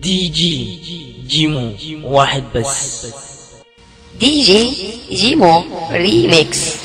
دي جي جيمو واحد بس. دي جي جيمو ريميكس.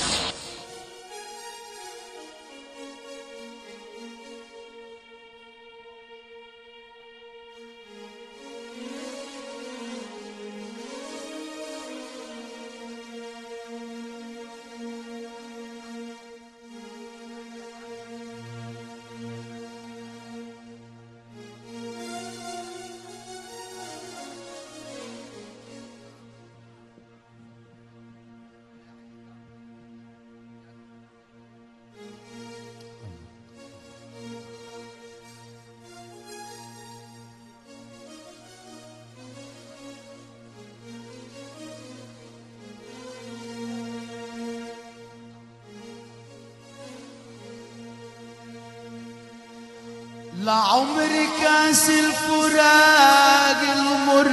لعمري كاس الفراق المر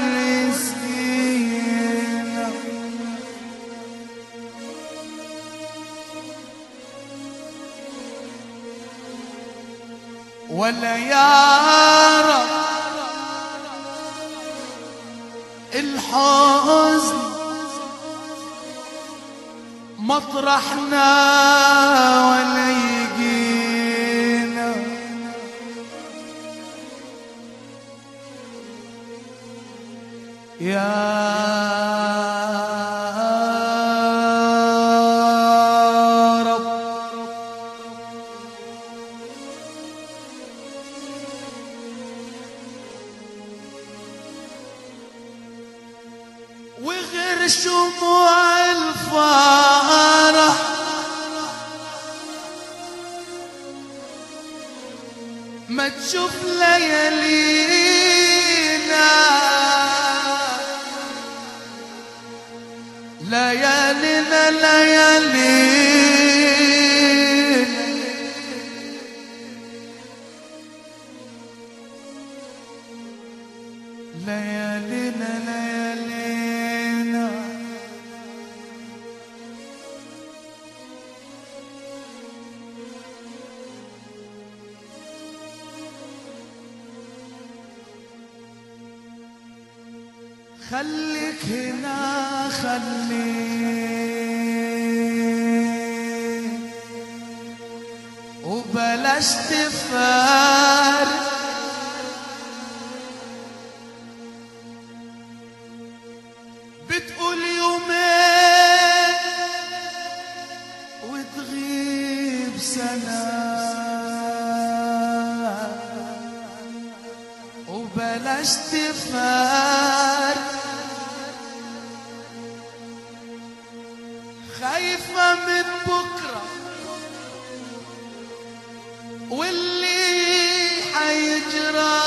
سقينا، ولا يارب الحزن مطرحنا ولا يجينا. يا رب وغير شموع الفرح ما تشوف ليالينا، ليالينا ليالينا، ليالينا ليالينا. خليك هنا خليك وبلاش تفارق، بتقول يومين وتغيب سنة، وبلاش تفارق، خايفة من بكرة واللي حيجرى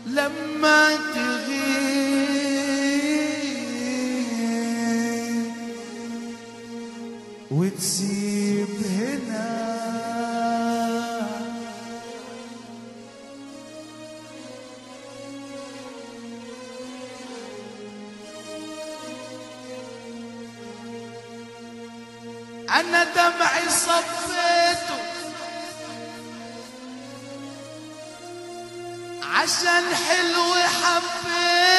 لما تغيب وتسيب هنا. أنا دمعي صفيته عشان حلو حبيته،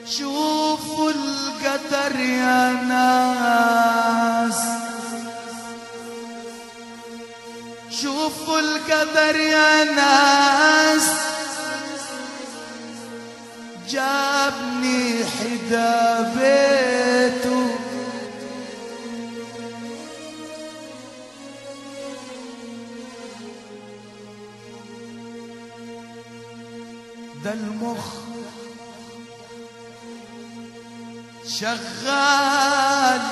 شوفوا القدر يا ناس، شوفوا القدر يا ناس، جابني حدا بيته. ده المخ شغال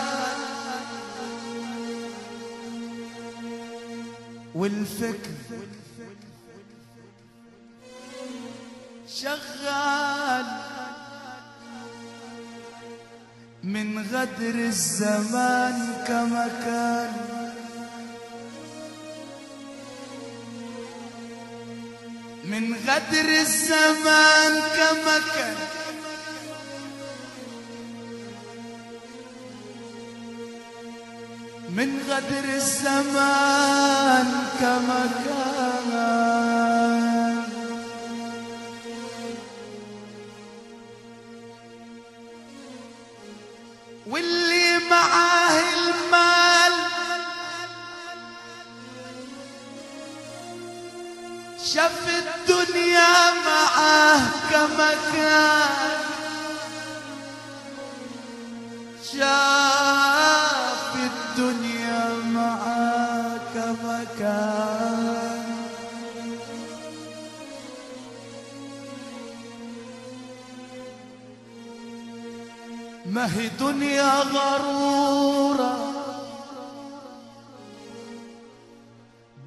والفكر شغال، من غدر الزمان كما كان، من غدر الزمان كما كان. من غدر الزمان كما كان، واللي معاه المال شاف الدنيا معاه كما كان، شاف الدنيا معاه كما كان. ما هي دنيا غرورة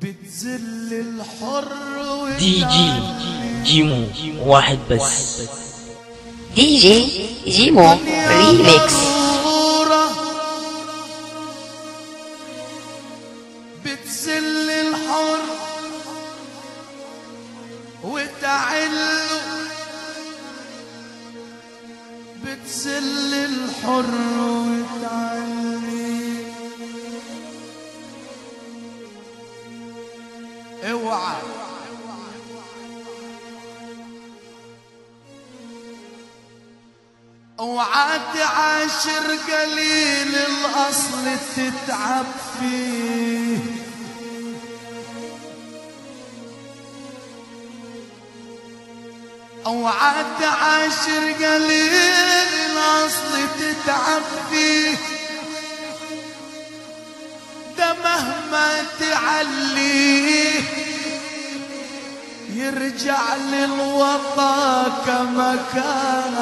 بتذل الحر دي جي جيمو واحد بس. دي جي جيمو ريميكس. بتذل الحر وتعله، بتذل الحر وتعلي. اوعى اوعى تعاشر قليل الاصل تتعب فيه، اوعى تعاشر قليل الاصل تتعب فيه. ده مهما تعليه يرجع للوطا كما كان.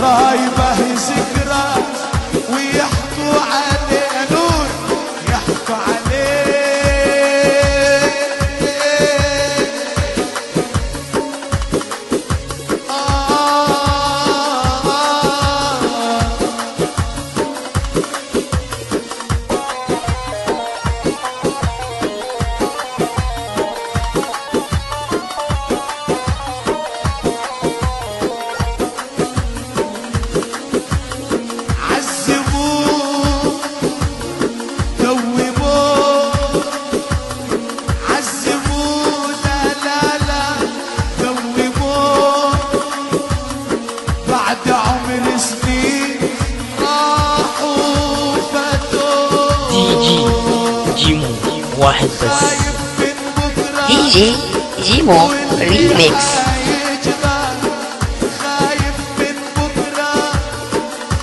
غرايبه ذكرى ويحكوا عليه نور يحكوا عليه واحد بس. دي جي جيمو ريميكس. خايف من بكرة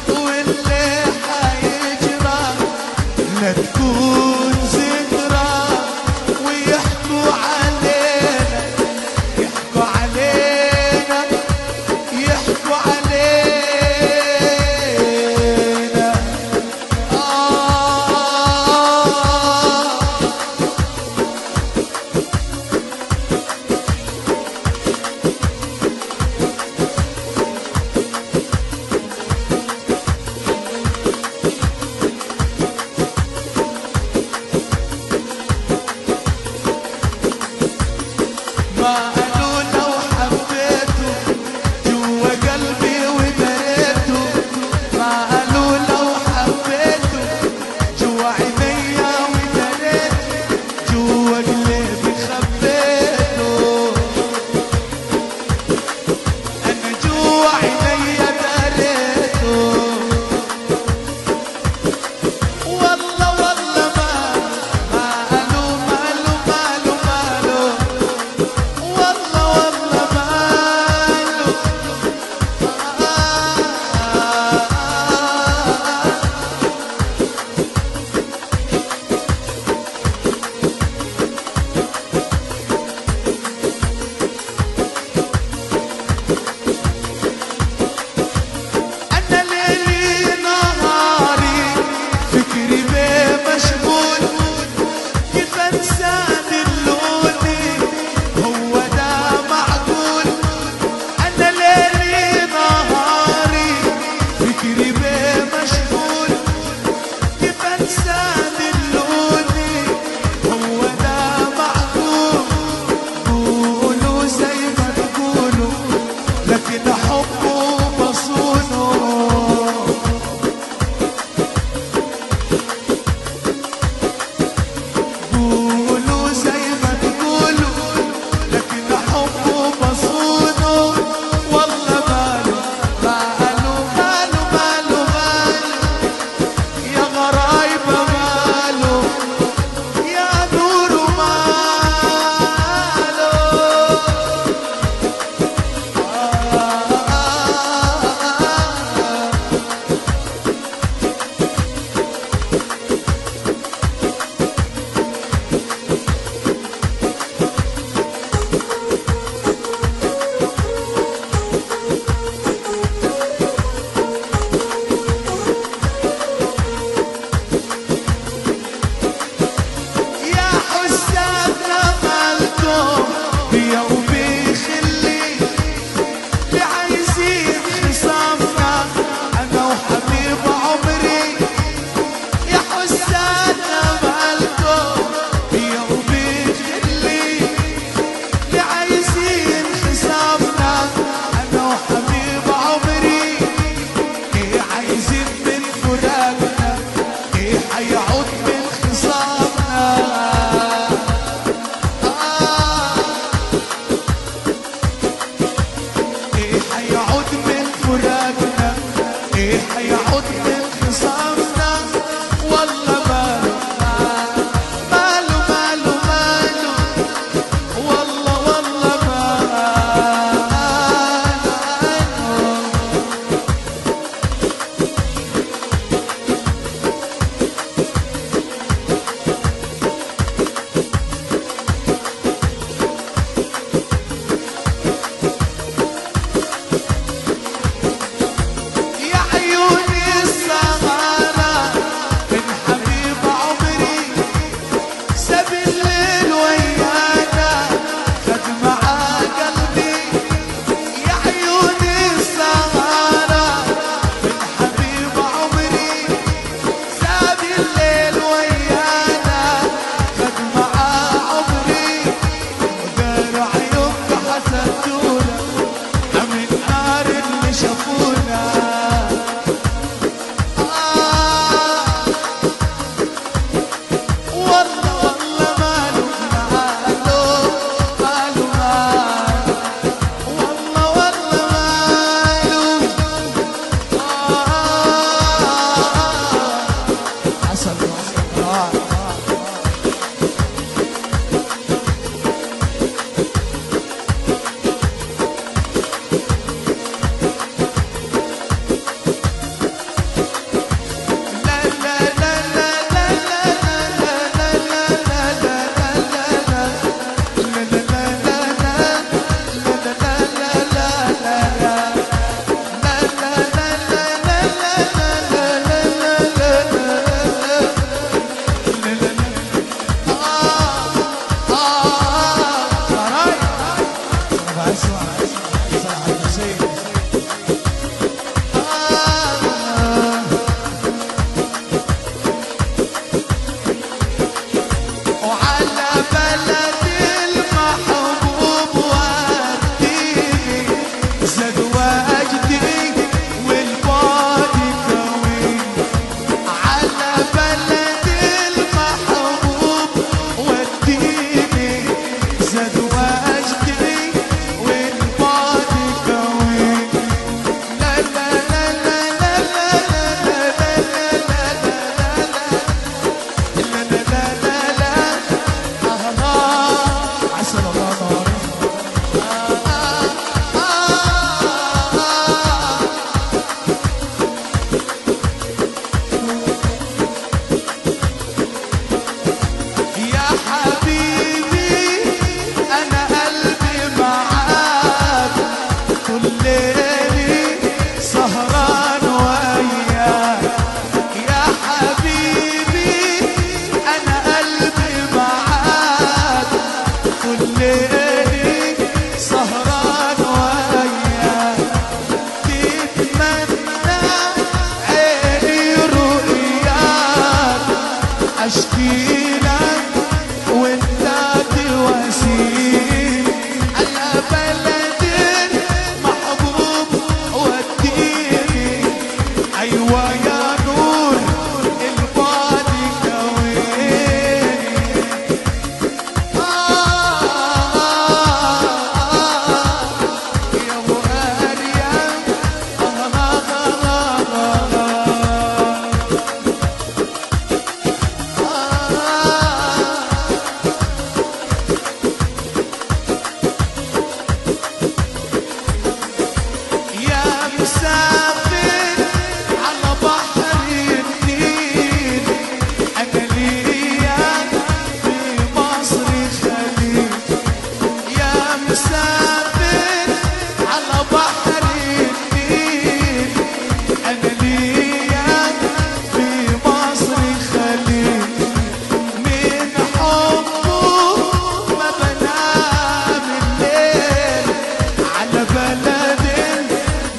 واللي حيجرى لا تكون ذكرى ويحكوا علينا يحكوا علينا يحكوا علينا ما قالوا لو حبيته جوا قلبي ودريته ما قالوا لو حبيته جوا عينيا ودريته جوا قلبي خبيته انا جوا عينيا دريته والله والله ما قالوا ماله ماله ماله والله والله ماله أنا ليلي نهاري فكري بيه مشغول كيف أنسى دلوني هو ده معقول أنا ليلي نهاري فكري بيه مشغول كيف أنسى دلوني هو ده معقول قولوا زي ما تقولوا لكن حبه بصونه قولوا زي ما تقولوا لكن حبه بصونه والله ماله ماله ماله ماله يا غرايبه ماله يا نور ماله مسافر على بحر النيل، أنا ليا في مصر خليل. يا مسافر على بحر النيل، أنا ليا في مصر خليل. من حبه ما بنام الليل، على بلد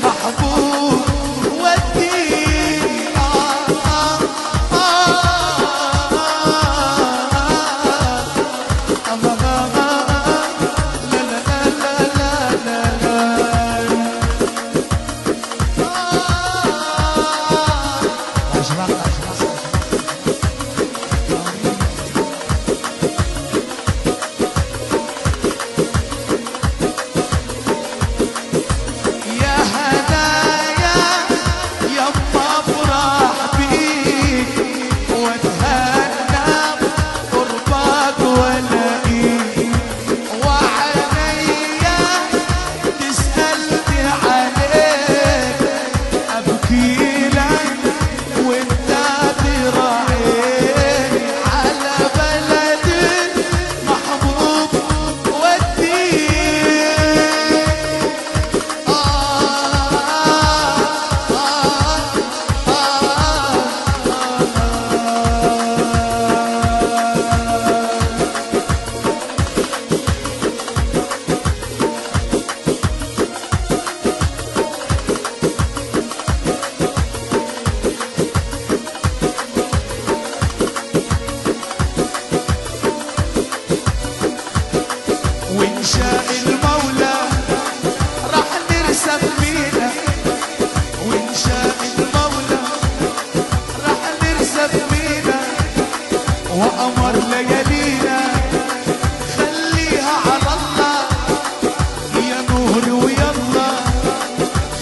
المحبوب والدين. يا هدايا يما افرح بيك، واتهنى قربك والاقيك، وعينيا تسألني عليك، ابكي لك وانت تراعيني، على بلد المحبوب والدين. وإن شاء المولى راح نرسم مينا، وإن شاء المولى راح نرسم مينا، وقمر ليالينا خليها على الله، يا نور ويلا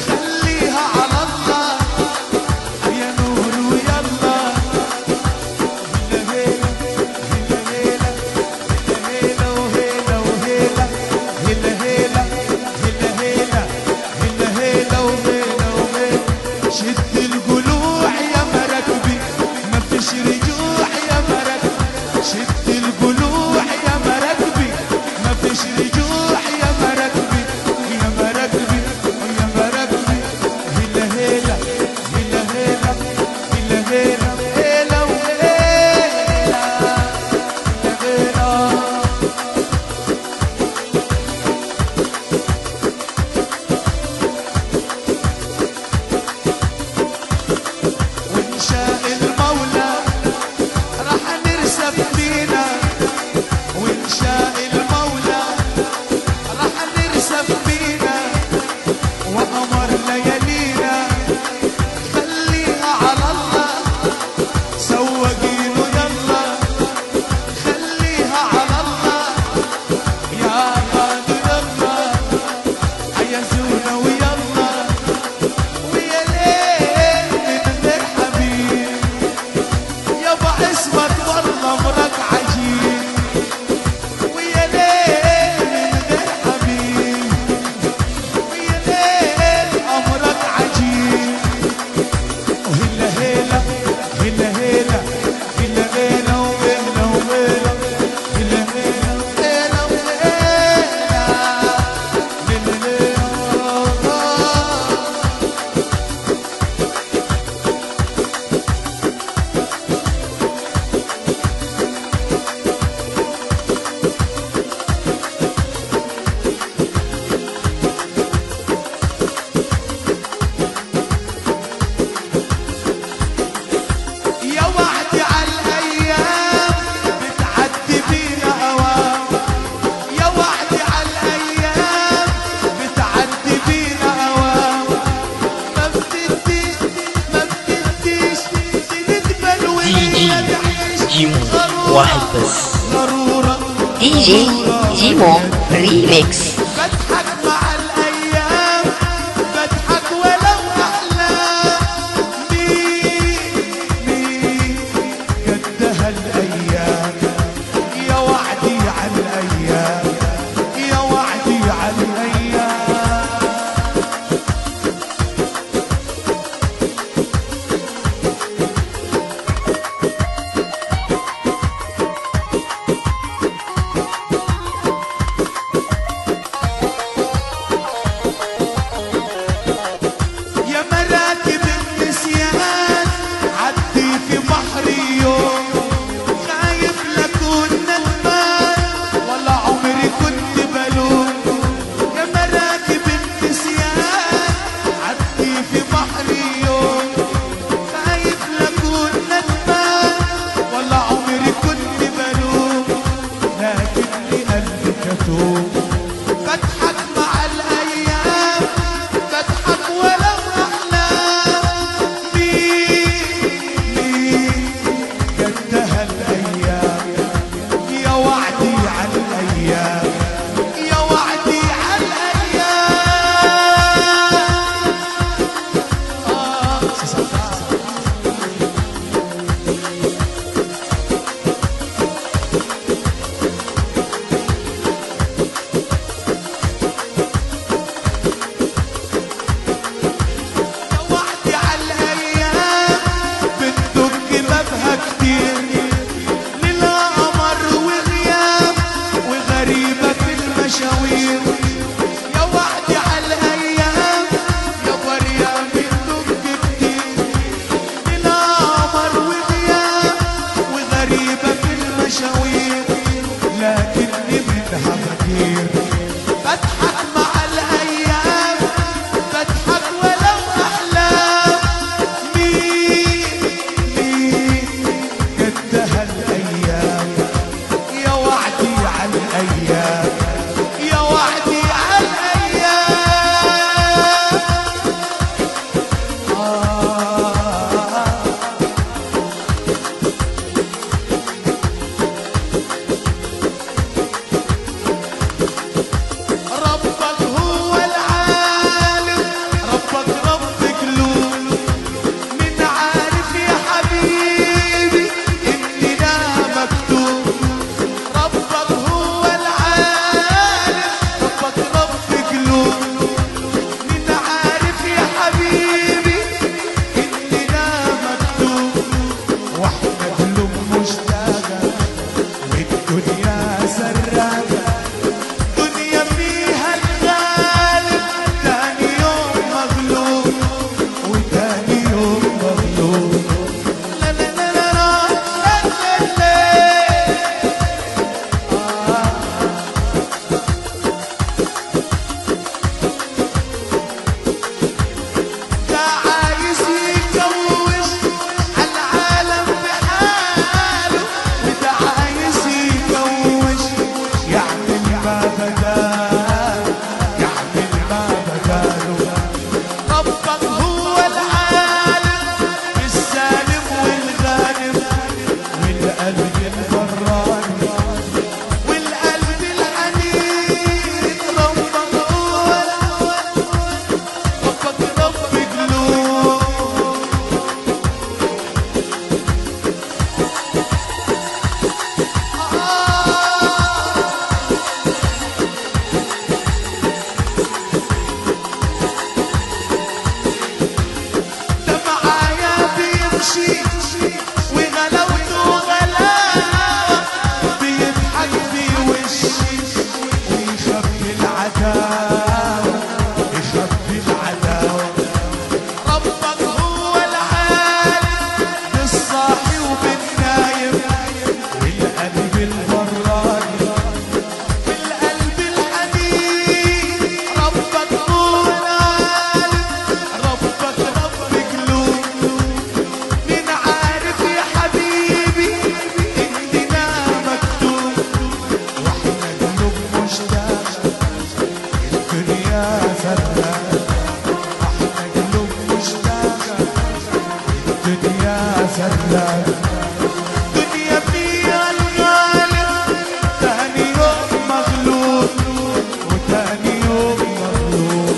خليها على الله، يا نور ويلا. هلا هلا هلا وهلا وهلا، هلا هلا هلا هلا هلا هلا وهلا وهلا. شد القلوع يا مراكبي ما فيش رجوع يا مراكبي، شد القلوع يا مراكبي ما فيش رجوع يا مراكبي، يا مراكبي يا مراكبي. هلا هلا هلا هلا هلا هلا هلا وهلا هلا. وإن شاء المولى راح نرسم بينا، وإن شاء المولى راح نرسم بينا، وقمر ليالينا خليها على الله، سوقينه يلا خليها على الله، يا غالي يلا عيزونا ويلا، ويا ليل من غير حبيب، يابا اسمك والله امرك عجيب، ويا ليل من غير حبيب، ويا ليل امرك عجيب. وهلا هلا هلا هلا هلا هلا وهلا وهلا، هلا هلا هلا وهلا هلا هلا. يا وعدي على الايام بتعدي بينا اوام، يا وعدي على الايام بتعدي بينا اوام، ما بتديش تنقبل وهي تعيش جيمو واحد بس. ضرورة دي جي جيمو ريميكس. بضحك مع الايام، بضحك ولو احلام، مين قدها الايام، يا وعدي على الايام، يا وعدي على الايام. والقلب البراني والقلب الحنين ربك هو ربك رب قلوب ده معايا بيمشي وغلاوته غلاوة بيضحك بوشي ويخبي العداوة يخبي العداوة ربك هو العالم بالصاحي وبالنايم والقلب البراني والقلب الحنين ربك هو العالم ربك رب قلوب مين عارف يا حبيبي اننا مكتوب واحنا قلوب مشتاقة الدنيا سلام احنا قلوب مشتاقة الدنيا سلام دنيا فيها الغالب تاني يوم مغلوب وتاني يوم مغلوب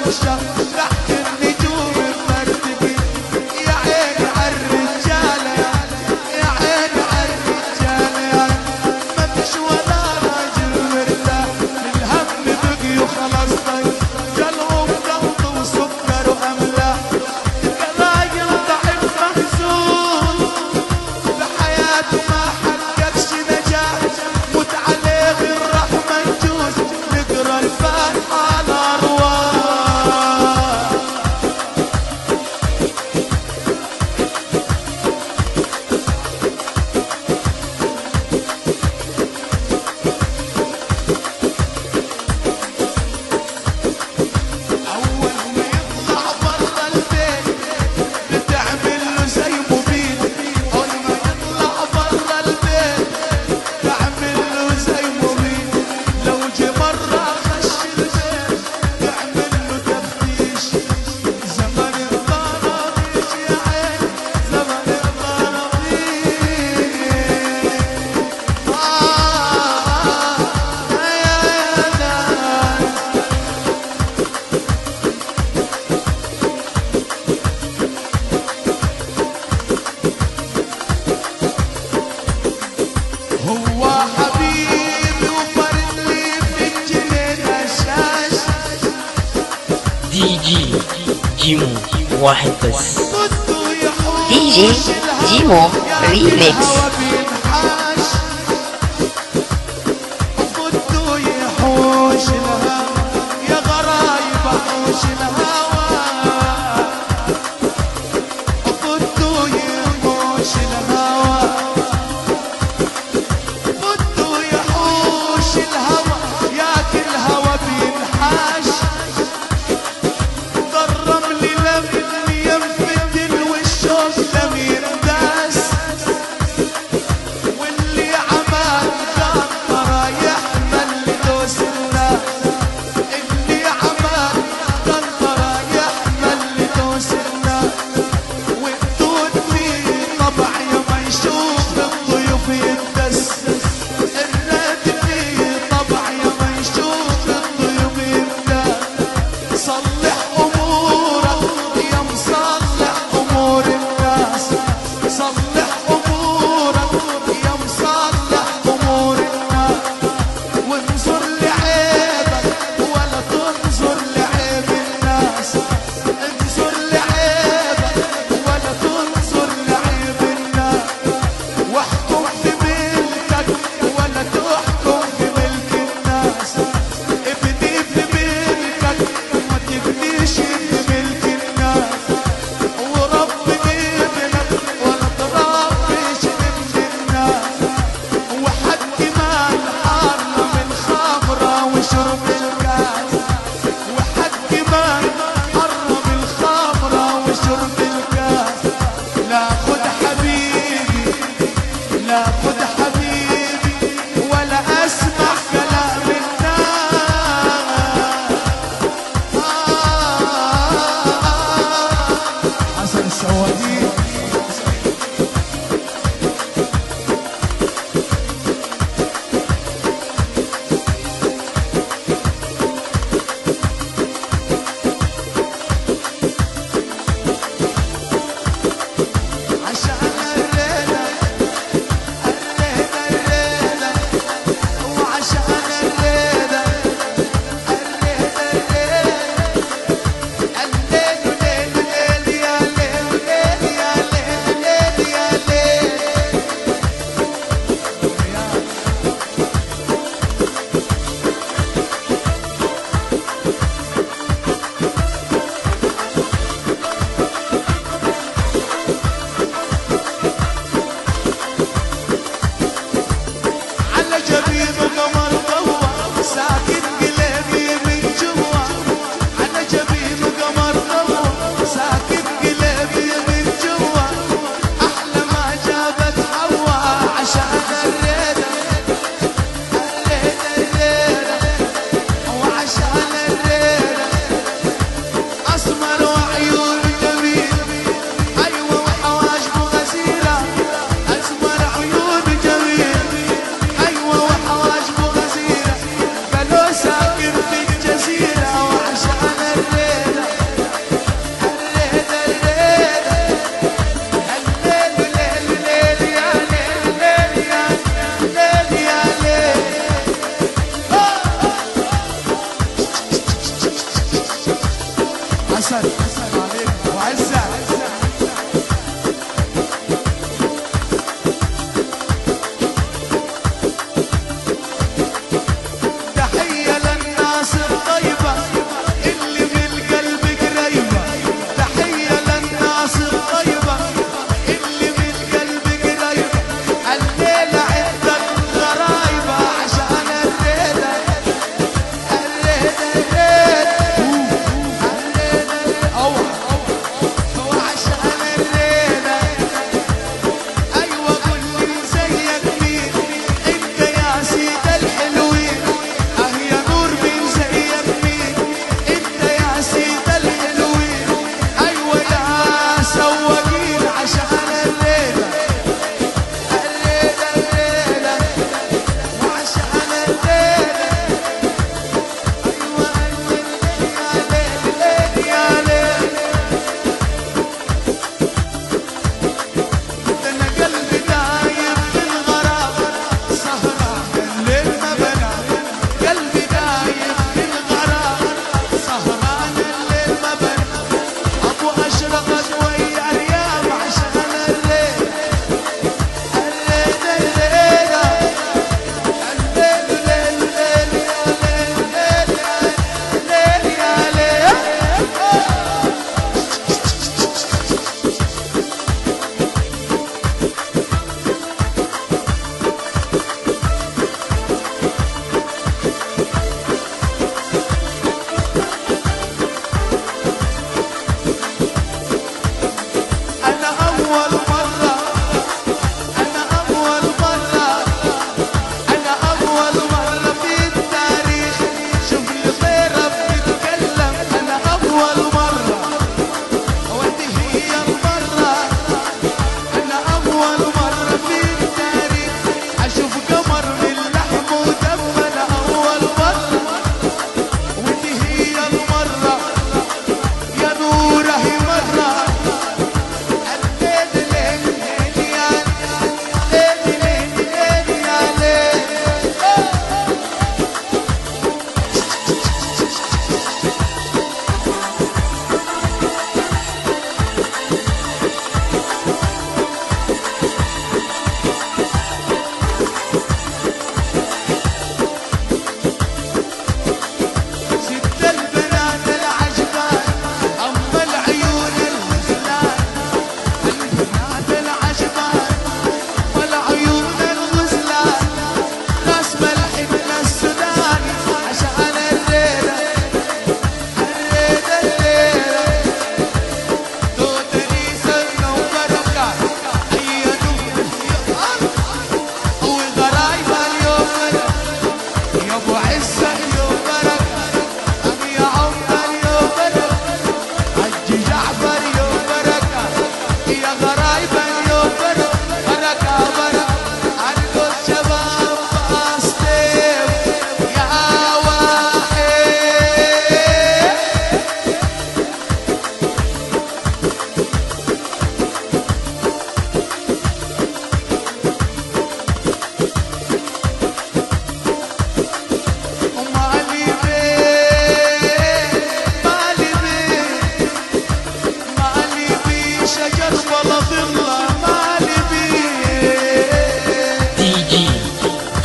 وحشة تحت النجوم مرتقي. يا عيني عالرجالة يا عيني عالرجالة ما فيش ولا راجل مرتاح الهم بقي وخلاص طيب جلهم ضغط وسكر وأملاح. الراجل ضعيف محزون بحياته ما حققش نجاح موت عليه الرحمة يجوز نقرا الفاتحة على أرواح. أول ما يطلع برا البيت بتعمل له زي مبيد. أول ما يطلع برا البيت تعمل له زي مبيد. لو جه مرة خش البيت تعمل له تفتيش. زمن الطرابيش يا عين زمن الطرابيش. هو حبيبي وفرد لي في الجنين هشاش. دي جي جيمو واحد بس. بده يحوش دي جي جيمو ريميكس. الهوا بينحاش. بده يحوش الهوا يا غرايب حوش الهوا. بده يحوش الهوا بده يحوش الهوا ياكل هوا بينحاش. ضرب لي لم ينفتل والشوق لم ينداس. واللي عمل كان ترى يحمل لدوس الناس. اللي عمل كان ترى يحمل لدوس الناس. والدود فيه طبع يا ما يشوف الضيوف يندس. الرد فيه طبع يا ما يشوف الضيوف يندس. صلح أمورك يا مصلح أمور الناس. صلح أمورك يا مصلح أمور الناس. وانظر لعيبك ولا تنظر لعيب الناس. انظر لعيبك ولا تنظر لعيب الناس. واحكم في ملكك ولا تحكم في ملك الناس. ابني في ملكك وما تبنيش في ملك الناس. وربي ابنك ولا تربيش ابن الناس. وحد ما حرم الخمرة وشرب الكاس. وحد ما حرم الخمرة وشرب الكاس. لا خد حبيبي لا خد حبيبي ولا اسمع كلام الناس. حسن عليك وعزة. تحية للناس الطيبة اللي بالقلب قريبة، تحية للناس الطيبة اللي بالقلب قريبة. الليلة عندك غرايبة عشان الليلة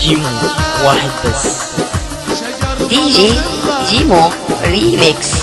جيمو واحد بس. دي جي جيمو ريميكس.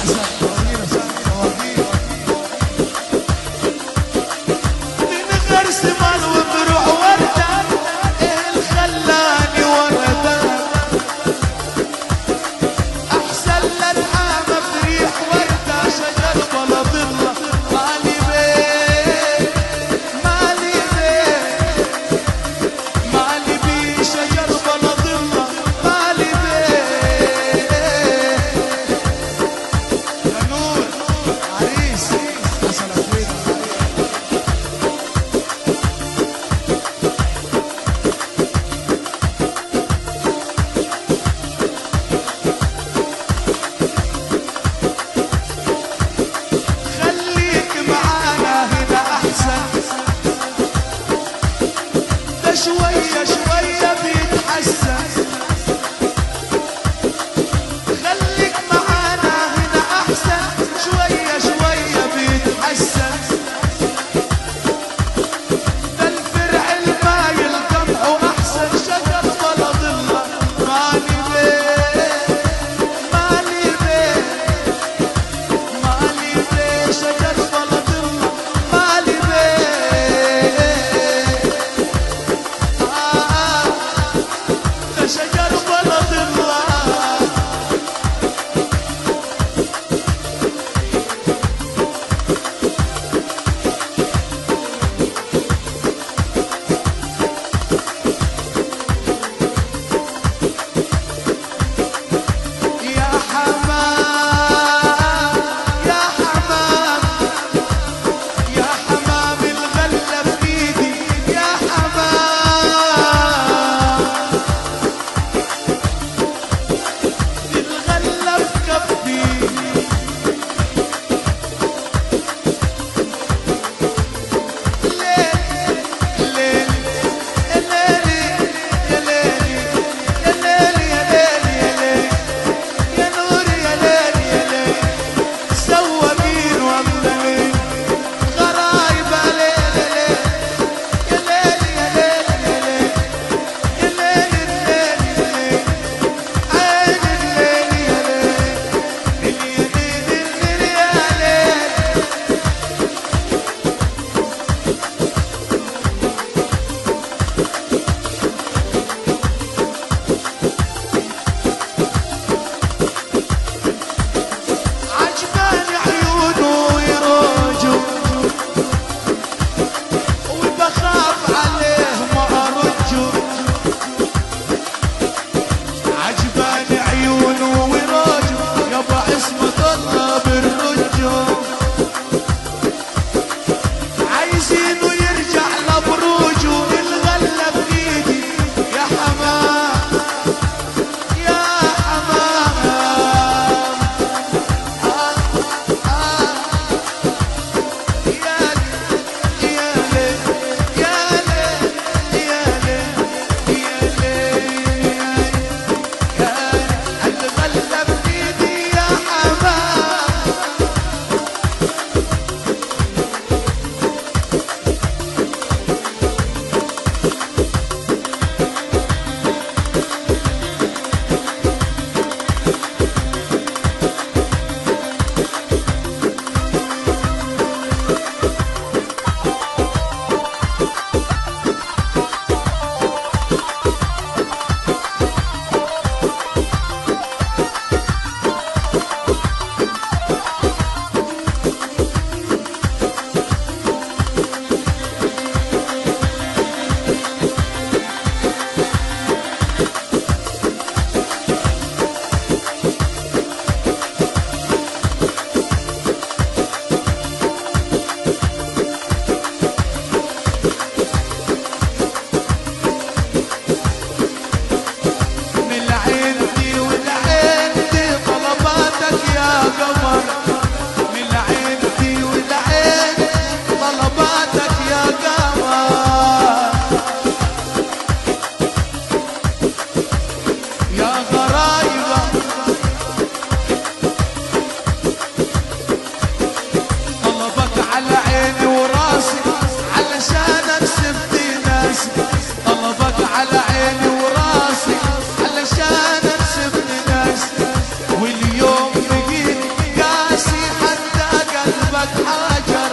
قلبك حاجر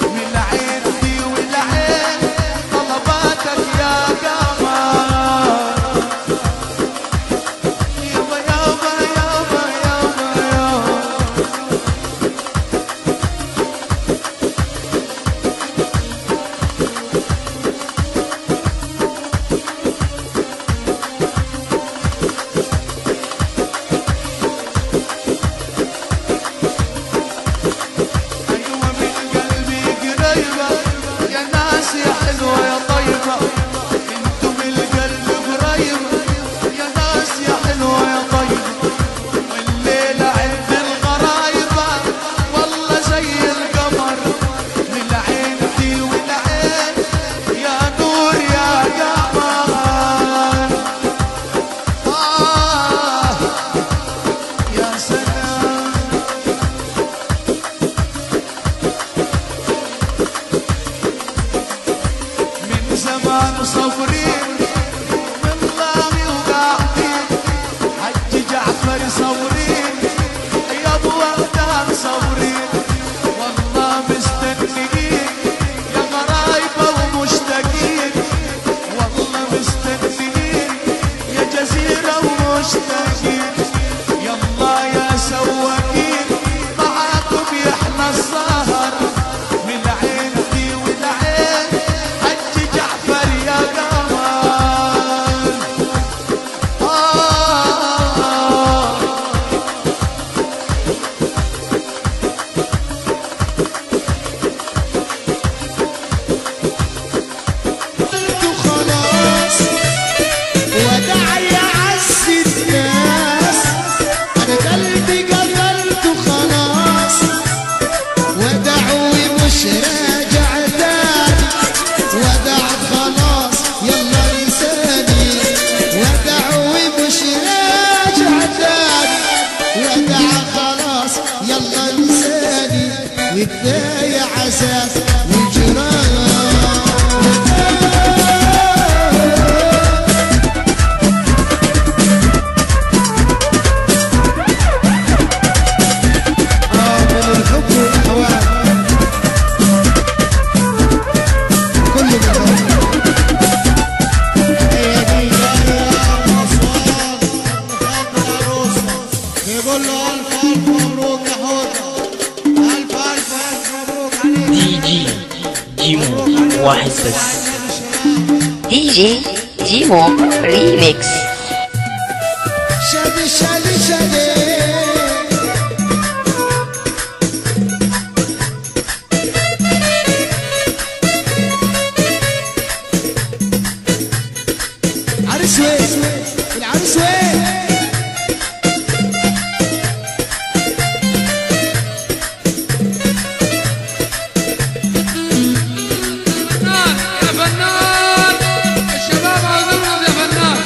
من العين دي والعين طلباتك يا قمر يابا يابا يابا يابا يابا صابرين والله وقاعدين حج جعفر صابرين يا ابو وردان صابرين والله مستنيين يا غرايبه ومشتاقين والله مستنيين يا جزيره ومشتاقين يلا يا سواقين معاكم يحلى السهر من العين دي والعين حج جعفر يا قمر خلاص ودع يا عز الناس انا قلبي قفلته خلاص ودعوي مش راجع تاني ودع خلاص يلا انساني ودعوي مش راجع تاني ودع خلاص يلا انساني وكفايه عذاب وجران يقول له ألف ألف مبروك يا حوده ألف ألف ألف مبروك عليك دي جي جيمو واحد بس. DJ Jimo Remix. شادي شادي شادي عرس وين العرس وين يا فنان الشباب عاوزينهم يا فنان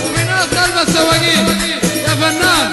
وفي ناس طالبه السواقين يا فنان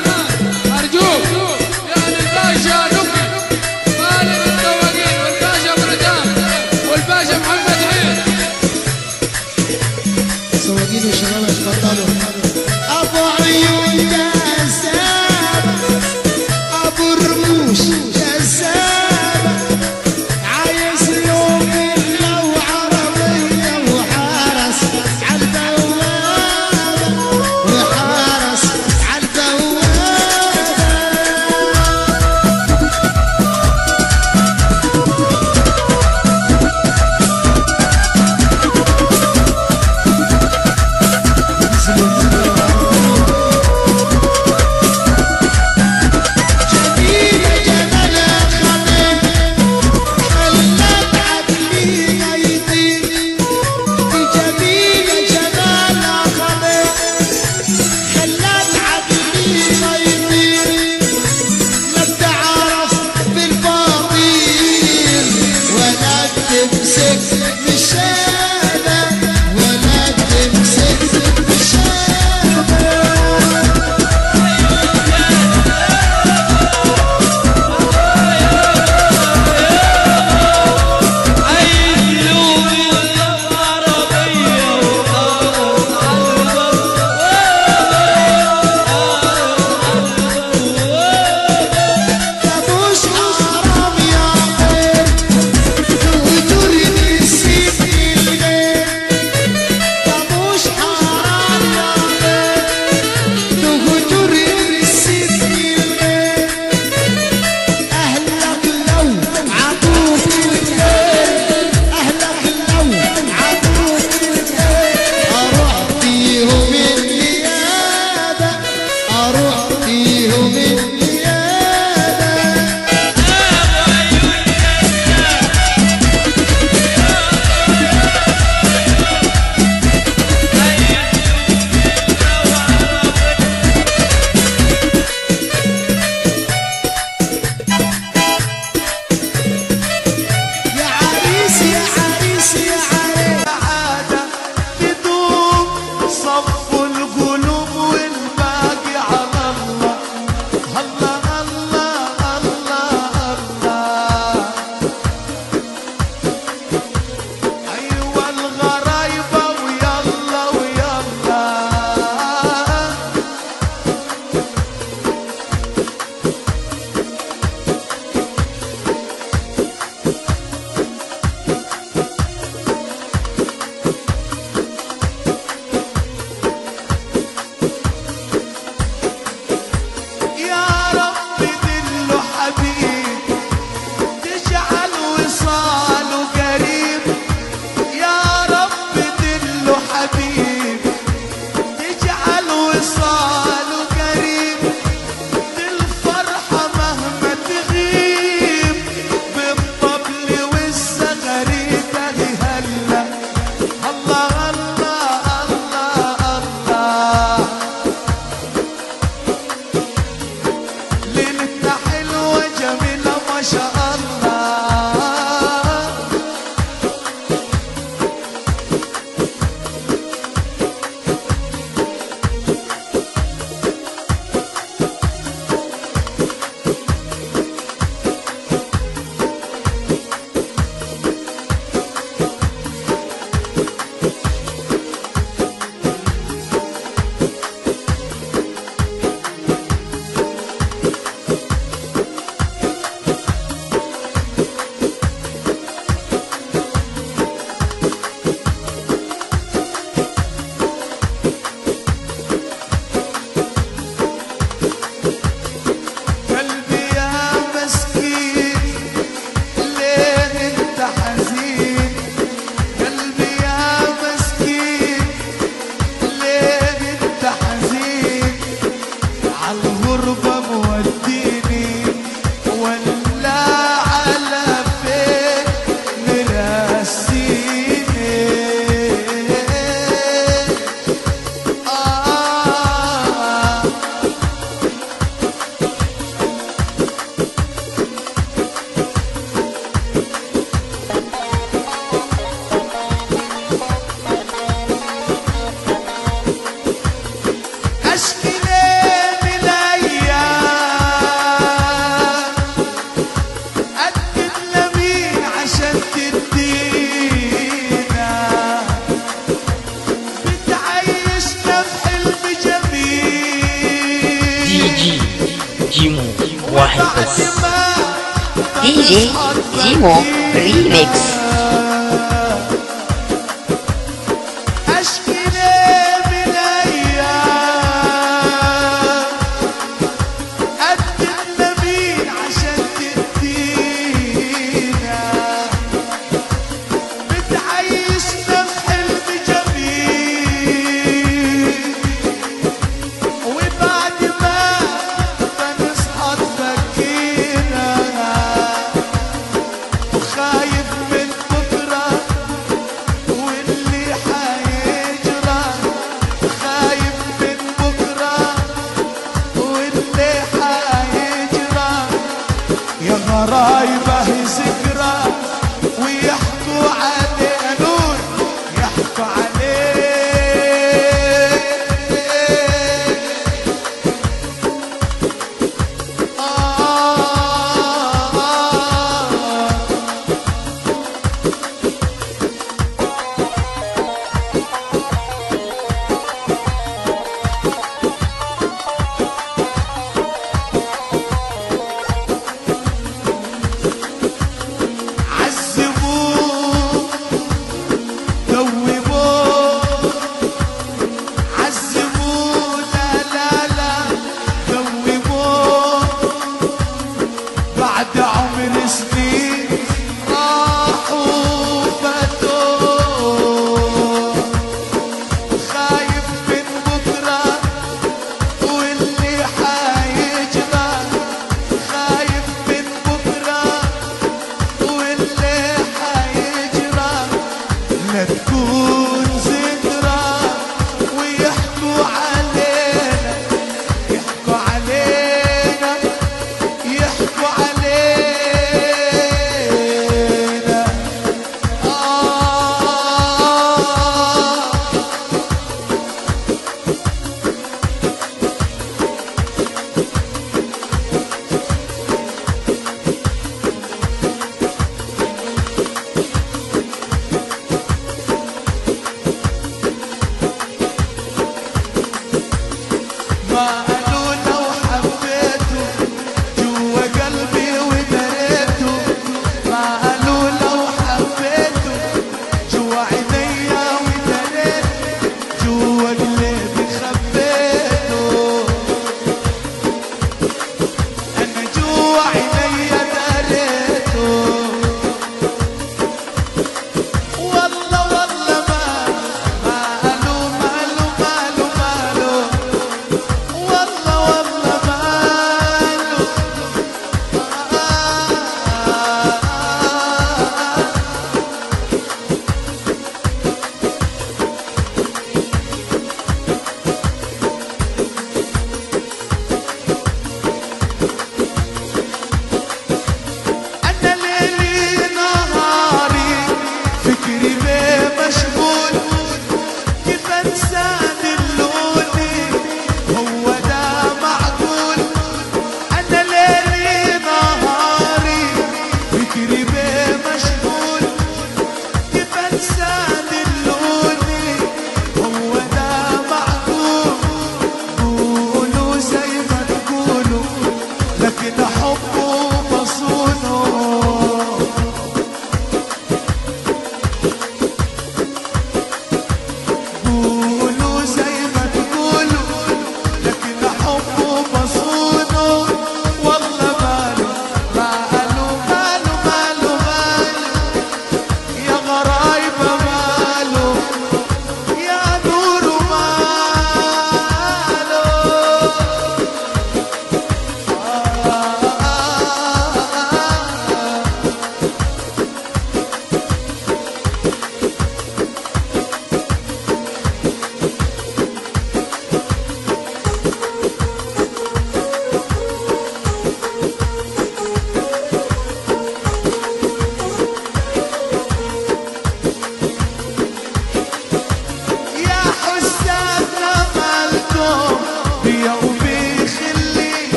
DJ Jimo Remix. غرايبه ذكرى ويحكوا عليه نور يحكوا عليه يحكوا علينا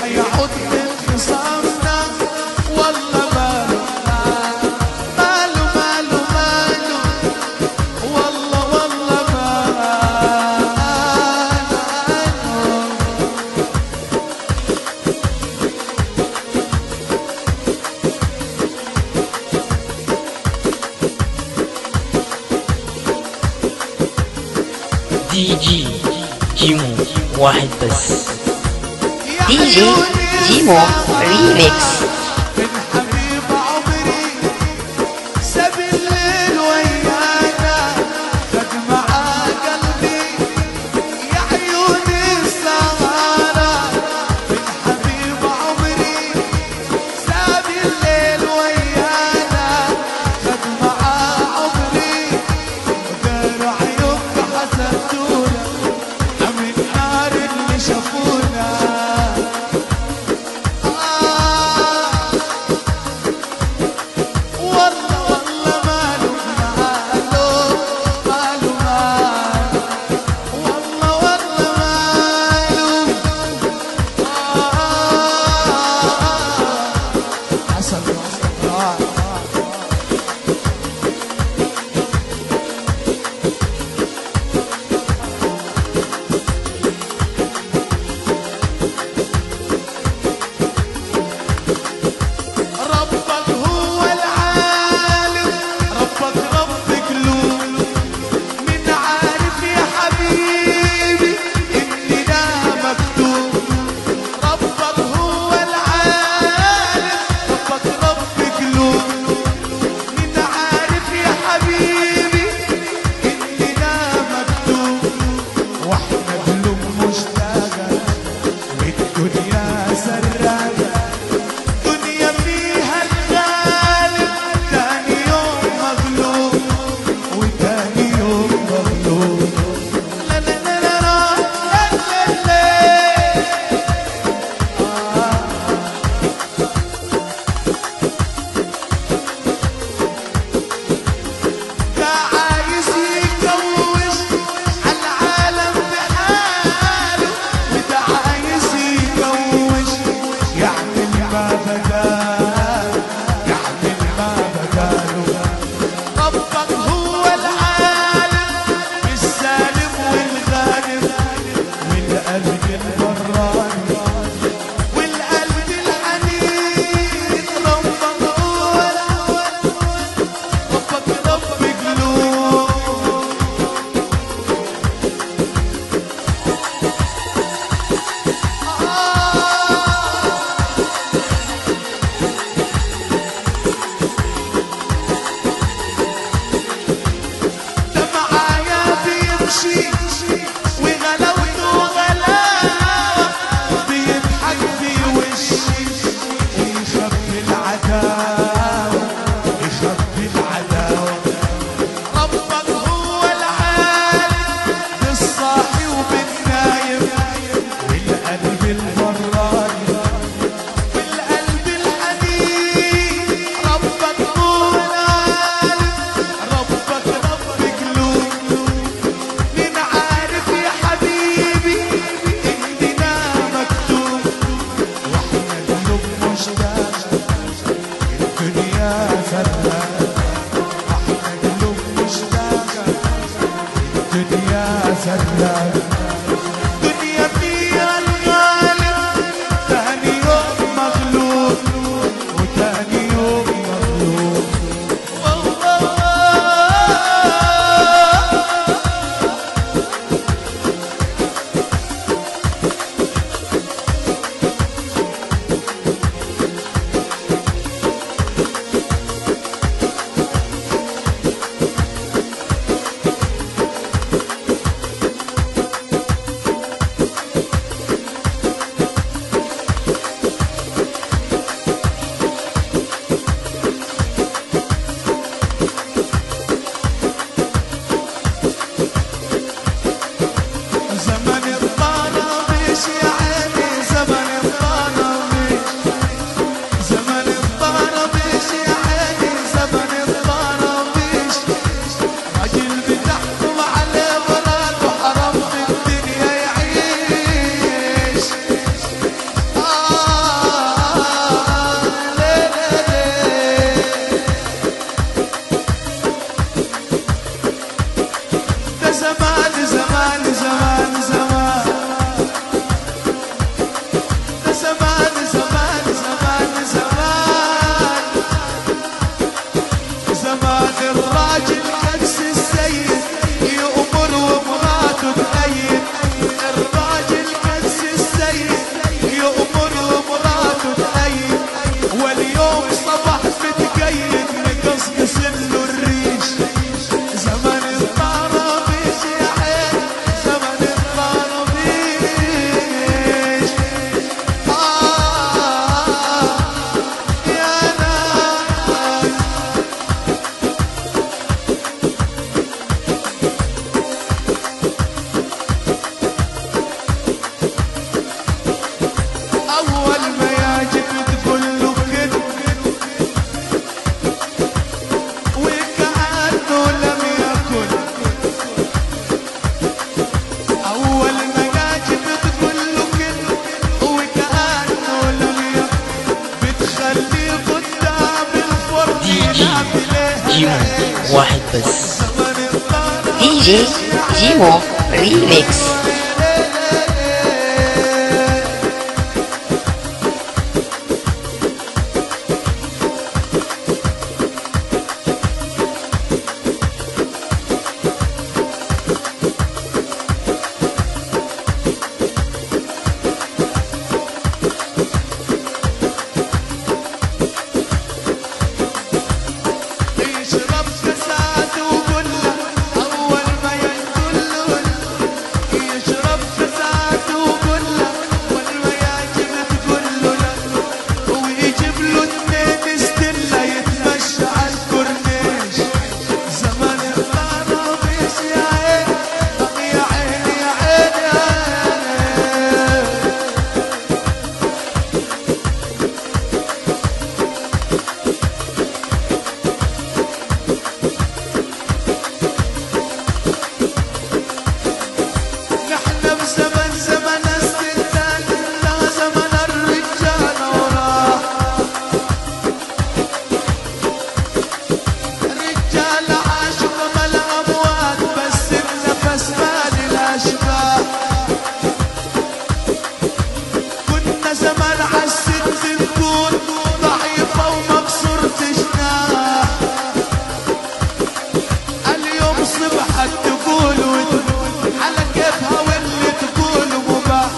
حيعود من خصامنا والله ماله ماله ماله ماله والله والله دي جي جيمو واحد بس. دي جي جيمو ريميكس. من حبيب عمري ساب الليل ويانا خد معاه قلبي يا عيوني السهرة. من حبيب عمري ساب الليل ويانا خد معاه عمري غير عيونك حسدونا عم النار اللي شافونا. والله والله ماله ماله ماله ماله والله والله ماله حسن ربك هو العالم ربك رب قلوب من عارف يا حبيبي إني ده مكتوب. ربك هو العالم ربك رب قلوب من عارف يا حبيبي إني ده مكتوب. واحنا قلوب مشتاقة والدنيا سراقة دنيا فيها الغالب تاني يوم مغلوب وتاني يوم مغلوب. لا لا لا لا لا لا لا ده عايز يتجوز عالعالم بحاله وده عايز يتجوز يعمل ما بداله يعمل ما بداله. ربك هو العالم بالسالم والغالب والقلب البراني والقلب الحنين. ربك هو العالم ربك رب قلوب. ده معايا بيمشي وغلاوته غلاوة بيضحك بوشي ويخبي العداوة يخبي العداوة. ربك هو العالم بالصاحي وبالنايم والقلب البراني والقلب الحنين. ربك هو العالم ربك رب قلوب من عارف يا حبيبي إننا مكتوب. واحنا قلوب مشتاقة زمان زمان زمان زمان زمان الراجل نفس السيد يأمر ومراته تأيد الراجل نفس السيد يأمر ومراته تأيد واليوم صبح متقيد مقصقص له الريش زمن الطرابيش يا عين زمن الطرابيش يا ناس أول ما يجب تقول له كده وكأنه لم يكن أول ما يجب تقول له كده وكأنه لم يكن بتخليه قدام الفرن دي جي جيمو واحد بس. DJ Jimo Remix. يشرب كاسات وقول له أول ما يقول له يشرب كاسات وقول له أول ما يجب تقول له لا ويجيب له اثنين ستيلا يتمشى على الكورنيش زمان الطرابيش يا عين يا عين يا عين يا عين نحن بزمن زمن الستات لا زمن الرجال وراح الرجال عاشوا كما الأموات بس النفس مال الأشباح كنا زمان عالست نكون ضعيفة ومكسورة جناح اليوم صبحت تقول وتقول على كيفها واللي تقول مباح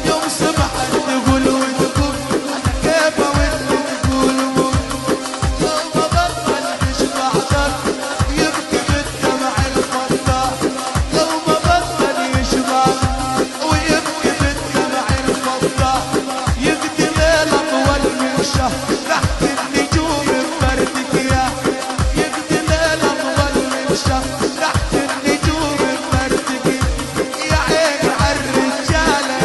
يوم صبحت تقول وتقول على كيفها واللي تقول مباح لو ما بطل يشبع ضل يبكي بالدمع الفضاح لو ما بطل يشبع ويبكي بالدمع الفضاح يقضي ليل أطول من شهر تحت النجوم ببردك يا يقضي ليل أطول من شهر تحت النجوم ببردك يا عين عالرجالة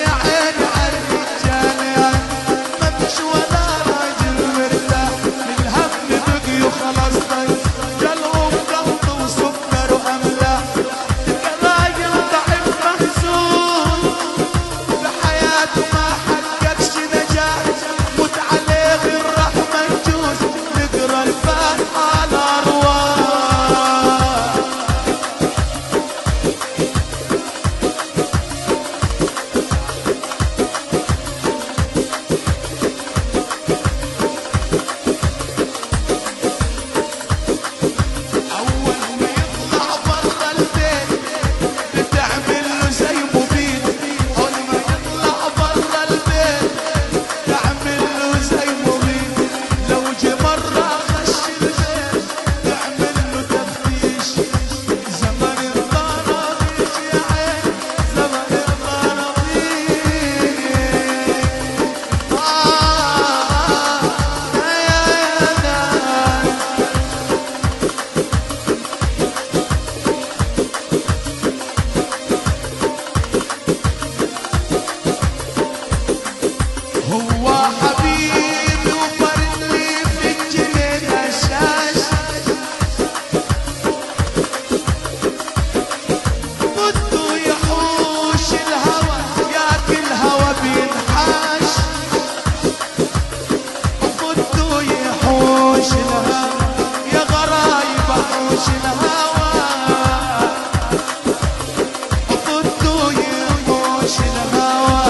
يا عين عالرجالة ما فيش ولا راجل مرتاح الهم بقي وخلاص طيب جلهم ضغط وسكر وأملاح راجل ضعيف محزون بحياته ما حققش نجاح موت عليه الرحمة تجوز نقرا الفاتحة على أرواح أول ما يطلع برا البيت بتعمل له زي مبيد أول ما يطلع برا البيت تعمل له زي مبيد لو جه مرة خش البيت تعمل له تفتيش زمن الطرابيش يا عين زمن الطرابيش هو حبيبي وفرد لي في الجنين هشاش بده يحوش الهوى ياكل هوى بينحاش بده يحوش الهوى يا غرايب حوش الهوى بده يحوش الهوى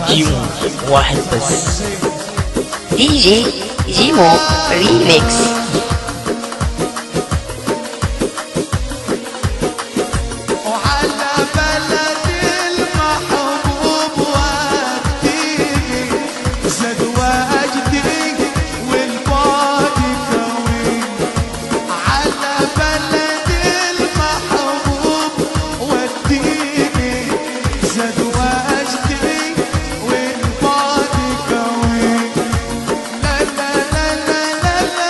جيمو واحد بس. دي جي جيمو ريميكس. وعلى بلد المحبوب وديني زاد واجدي والبعد كوين. على بلد المحبوب وديني زاد واجدي والبعد كوين. لا لا لا لا لا لا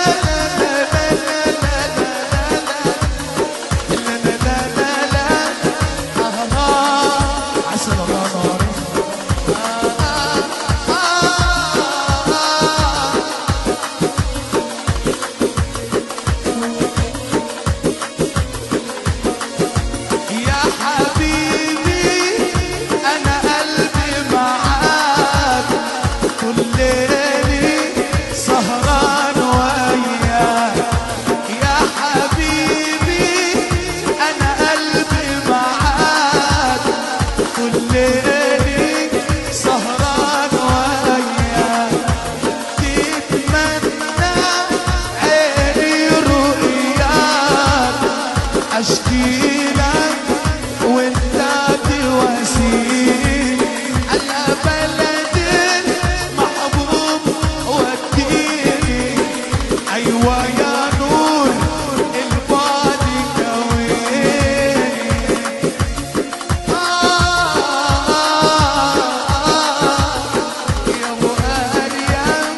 يا حبيبي أنا قلبي معاك طول ليلي سهران وياك. يا حبيبي أنا قلبي معاك طول ليلي سهران وياك. تتمنى عيني رؤياك أشكي لك وانت تواسيني. على بلد محبوب وديني أيوة يا نور البعد كويني. يا أبو مريم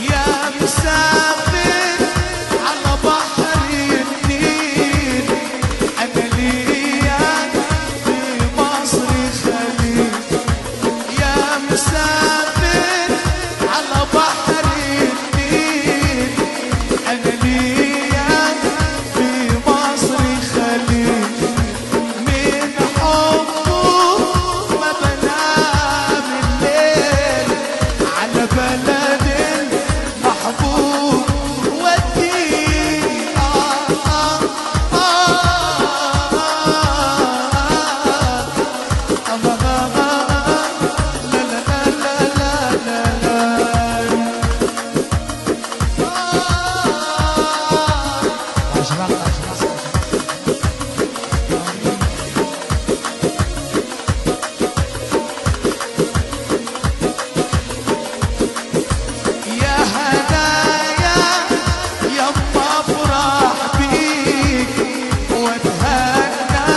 يا مسافر على بحر النيل أنا ليا في مصر خليل. يا مسافر على بحر النيل أنا ليا في مصر خليل. من حبه ما بنام الليل على بلد محبوب وديني. يا هدايا يما افرح بيك واتهنى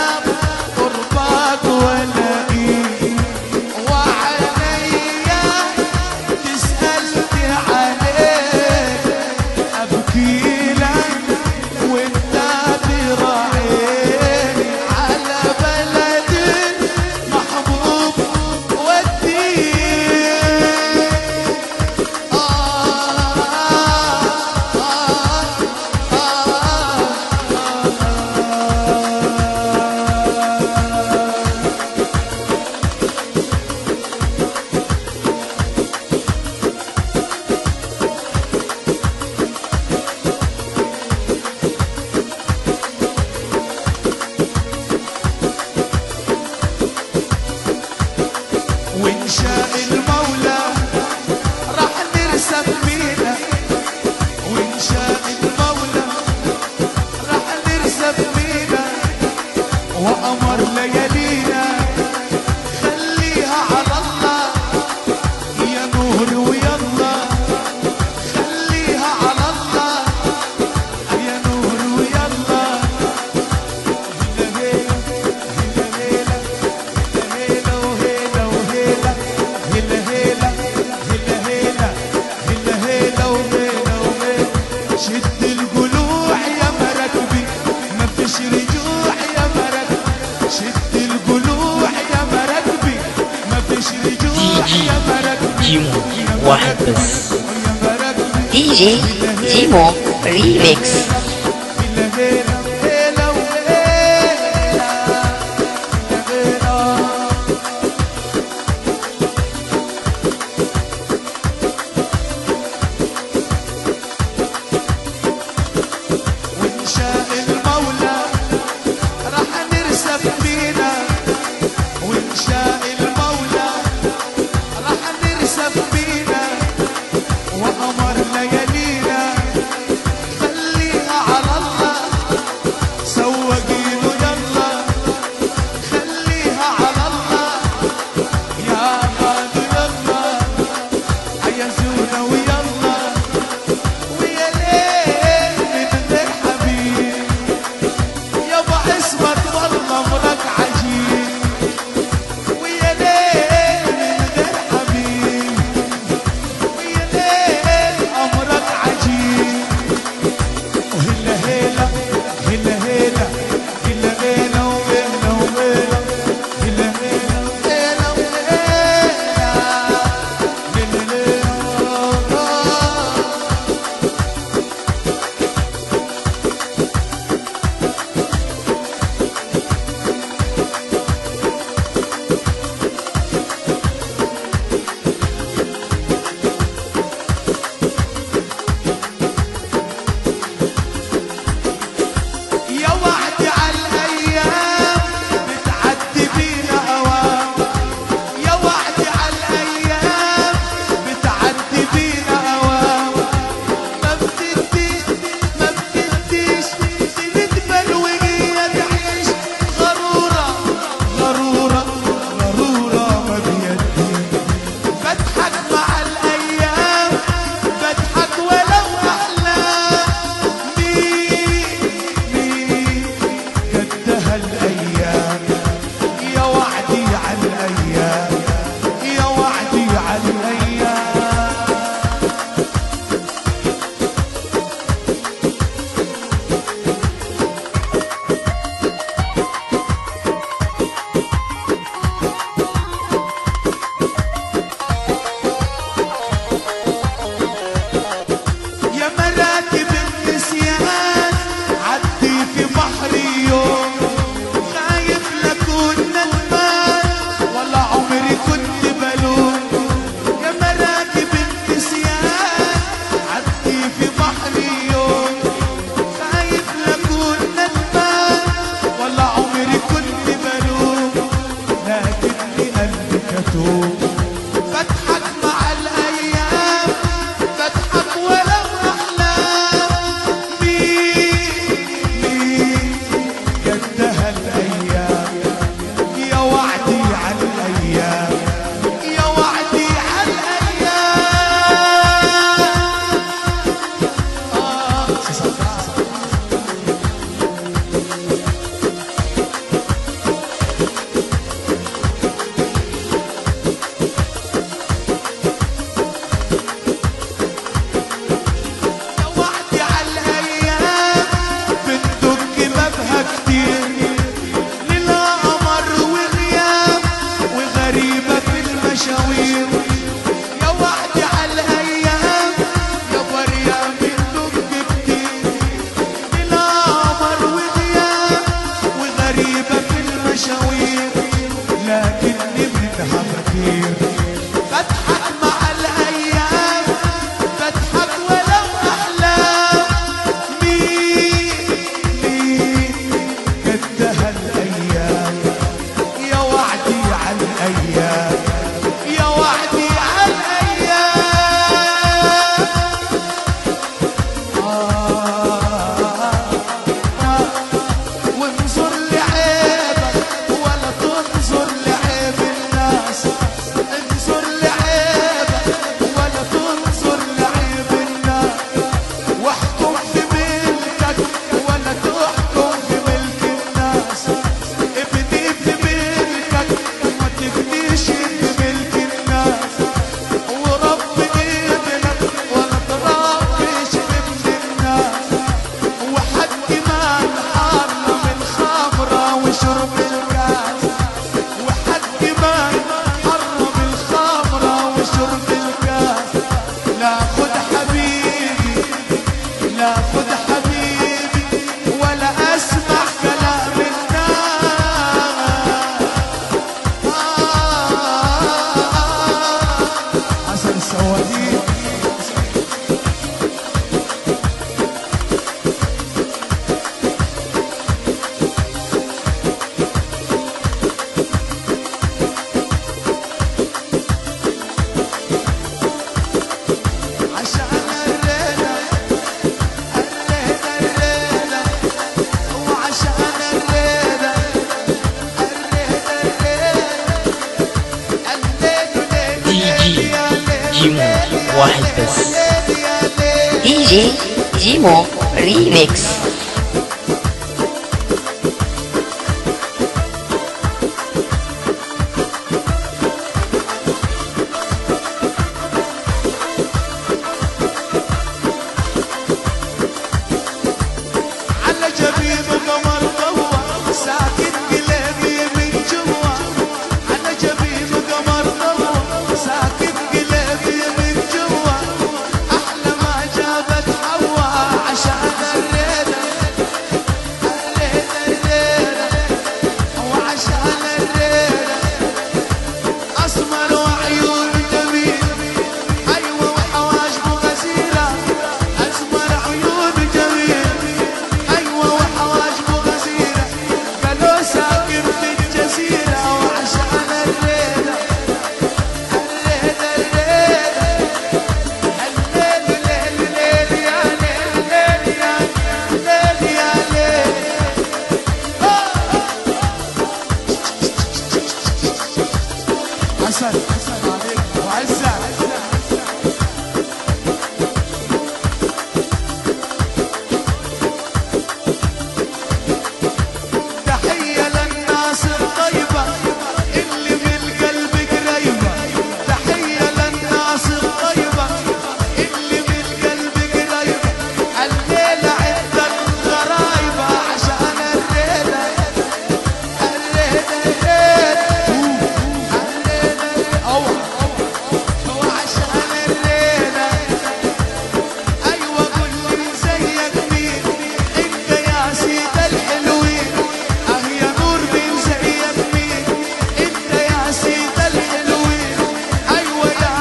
قربك والاقيك. وعليا تسألني عليك ابكي لك وانت تراعيني. على بلد محبوب وديني. وإن شاء المولى راح نرسم مينا. وإن شاء المولى راح نرسم مينا. وقمر ليالينا خليها على الله يا نور ويلا. خليها على الله يا نور ويلا. هلا هلا هلا وهلا وهلا هلا هلا هلا هلا هلا هلا وهلا وهلا. شد القلوع يا مراكبي ما فيش رجوع يا مراكبي. شد القلوع يا مراكبي ما فيش رجوع يا مراكبي. جيمو واحد بس. يا مراكبي دي جي جيمو ريميكس. هلا هلا هلا وهلا هلا هلا. بضحك مع الأيام، بضحك ولو أحلام. مين قدها الأيام، يا وعدي على الأيام، يا وعدي على الأيام. وانظر لعيبك ولا تنظر لعيب الناس، انظر لعيبك ولا تنظر لعيب الناس. واحكم بملكك ولا تحكم بملك الناس. ابني بملكك وما تبنيش بملك الناس. ورب ابنك ولا تربيش ابن الناس. وحد ما حرم الخمرة وشرب الكاس، وحد ما حرم الخمرة وشرب الكاس. لا خد حبيبي، لا خد حبيبي ولا اسمع كلام الناس. حسن السواديق عشان الريدة الريدة الريدة، وعشان الريدة الريدة الريدة دي جي جيمو واحد بس. دي جي جيمو ريميكس. على جبين قمر ضوى ساكن قلبي من جوا. على جبين قمر ضوى ساكن قلبي من جوا. احلى ما جابت حوا عشان الريدة الريدة الريدة، وعشان الريدة اسمر وعيون جميل. ايوه وحواجبه غزيرة، اسمر عيون جميل. ايوه وحواجبه غزيرة، قالوا ساكن في الجزيرة. وعشان الريدة الريدة الريدة الليل ليل ليل يا ليل ليل يا ليل يا ليل. حسن عليك وعزة. تحية للناس الطيبة اللي بالقلب قريبة. تحية للناس الطيبة اللي بالقلب قريبة. الليلة عندك غرايبة عشان الريدة الريدة الريدة الريدة. وعشان الريدة ايوه قول لي زيك مين انت يا سيد الحلوين. اه يا نور مين زيك مين انت يا سيد الحلوين. ايوه يا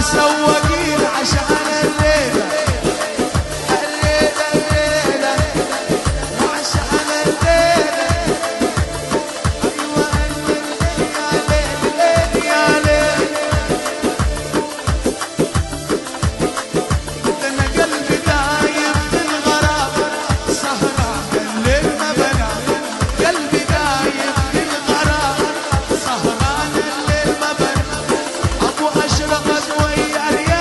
سواقين عشان الريدة الريدة الريدة، وعشان الريدة ايوه الليل يا ليل. انا قلبي دايب في الغرام سهران الليل ما بنام. قلبي دايب في الغرام سهران الليل ما بنام. ابو اشرقت ويا ريال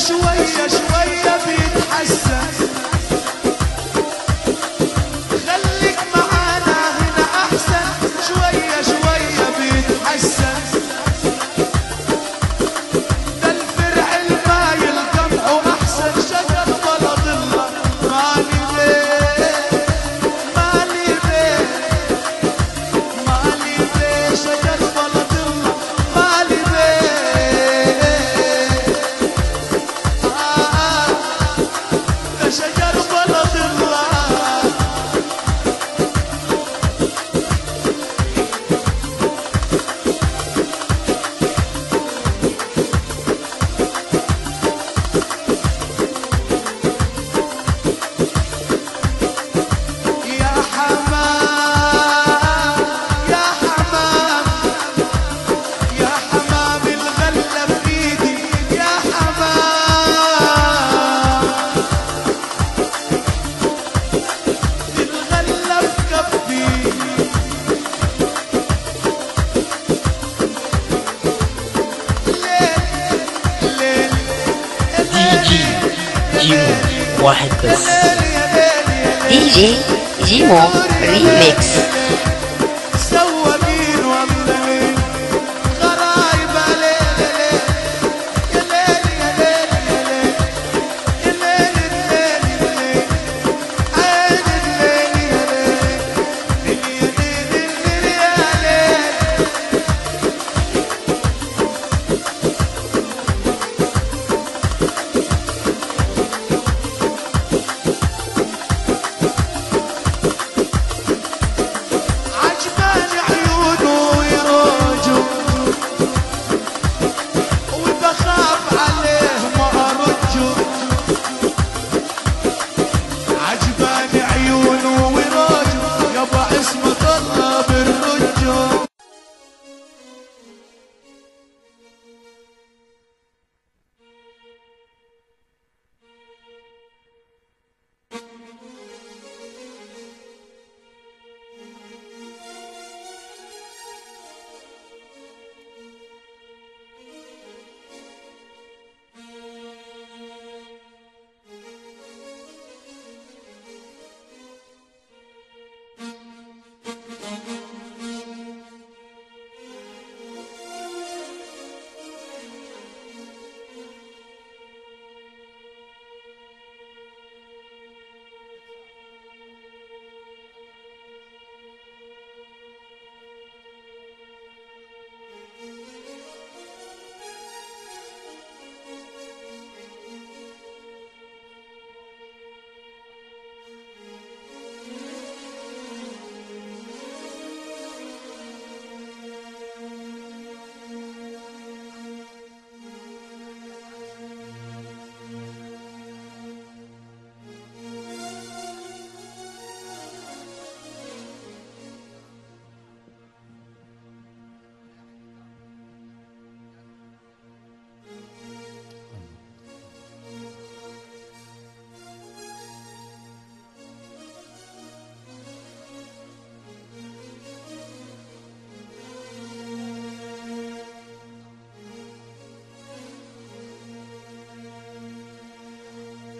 شوية شوية بيتحسن. خليك معانا هنا أحسن، شوية شوية بيتحسن. ده الفرع المايل قمعه أحسن، شجر ولا ضلة مالي بيه مالي بيه مالي بيه، شجر ولا ضلة مالي بيه. شجر بلد الله يا حمام يا حمام يا حمام الغلة بإيدي يا حمام، الغلة بكفي. ليل جيمو واحد بس. دي جي جيمو ريميكس. سواقين وملين غرايب ليل يا ليل يا ليل يا ليل يا ليل الليل عين الليل يا ليل يا ليل.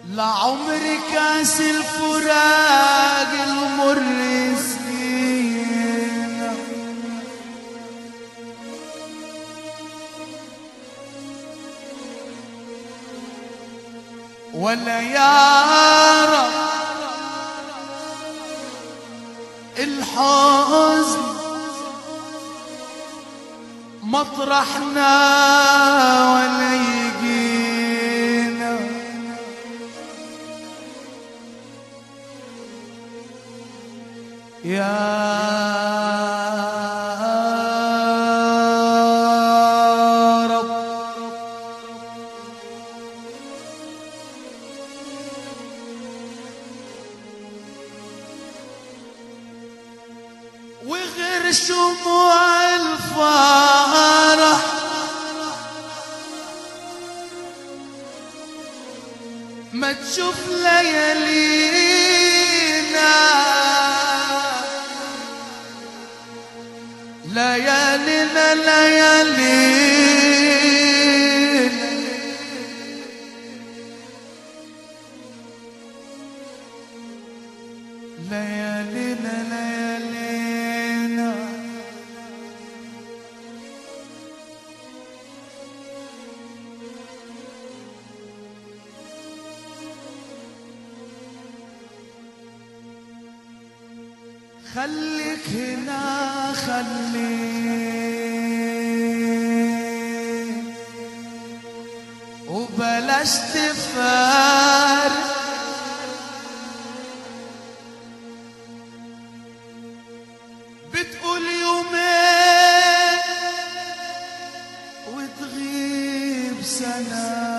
لعمري كاس الفراق المر سقينا ولا يا رب الحزن مطرحنا ولا يجينا يا رب وغير شموع الفرح ما تشوف ليالينا ليالينا ليالينا ليالينا ليالينا خليك هنا خليك وبلاش تفارق بتقول يومين وتغيب سنة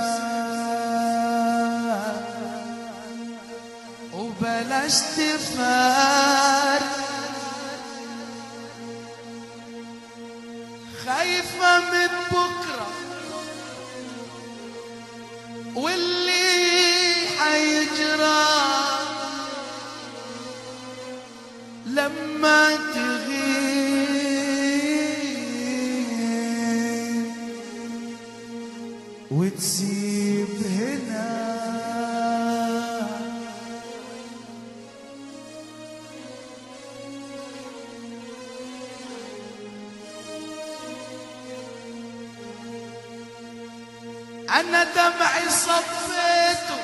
وبلاش تفارق خايفة من بكرة واللي حيجرى لما تغيب وتسيب هنا أنا دمعي صفيته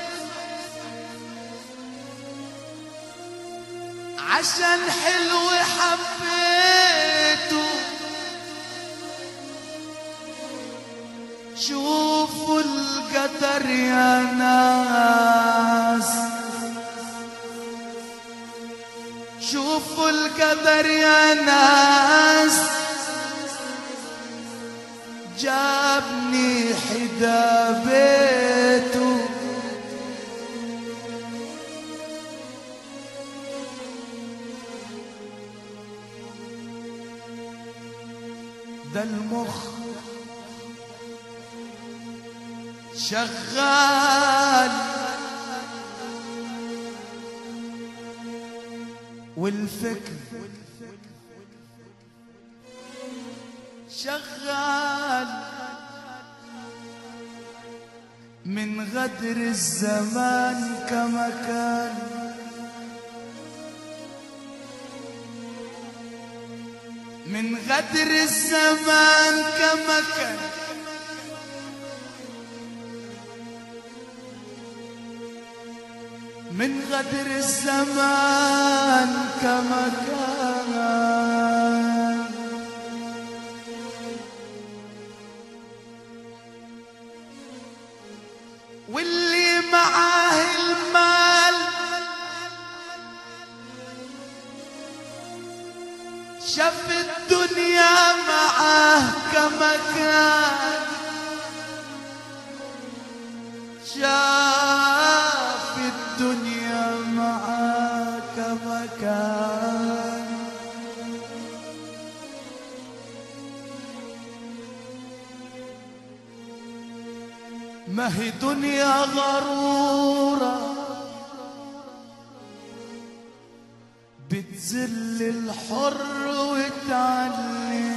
عشان حلو حبيته شوفوا القدر يا ناس شوفوا القدر يا ناس جابني حدا بيته ده المخ شغال والفكر شغال من غدر الزمان كما كان من غدر الزمان كما كان من غدر الزمان كما كان واللي معاه المال شاف الدنيا معاه كما كان شاف الدنيا معاه كما كان ما هي دنيا غرورة بتذل الحر وتعلي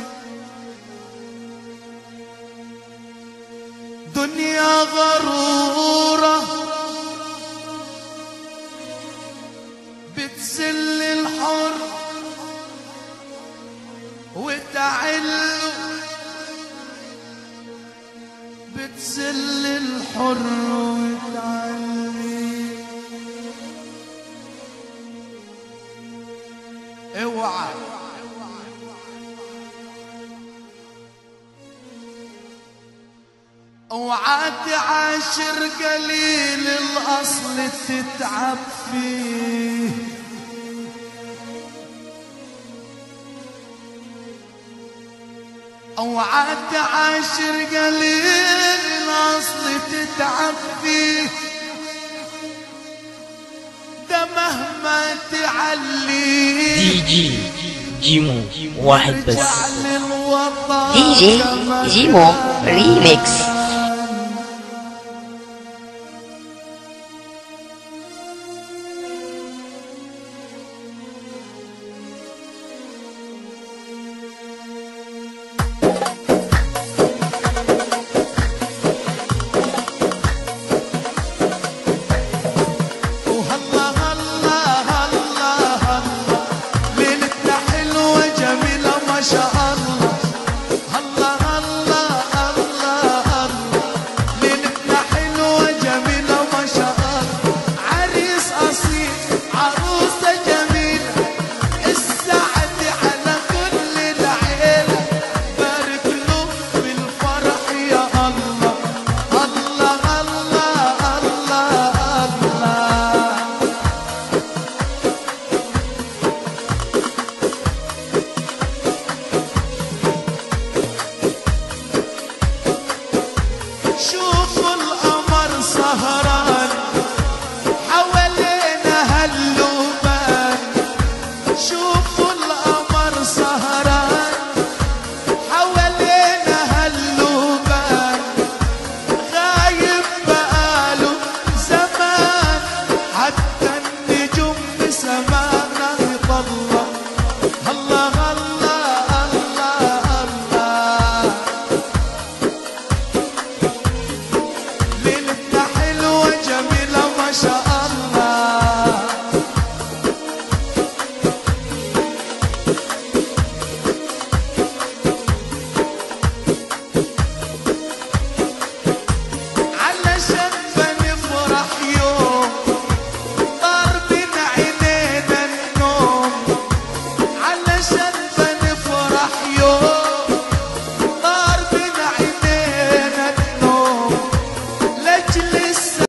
دنيا غرورة تذل الحر وتعلي. اوعى اوعى تعاشر قليل الاصل تتعب فيه. اوعى تعاشر قليل الاصل تتعب فيه. ده مهما تعلي دي جي جيمو واحد بس. رجع للوطن DJ جيمو ريميكس.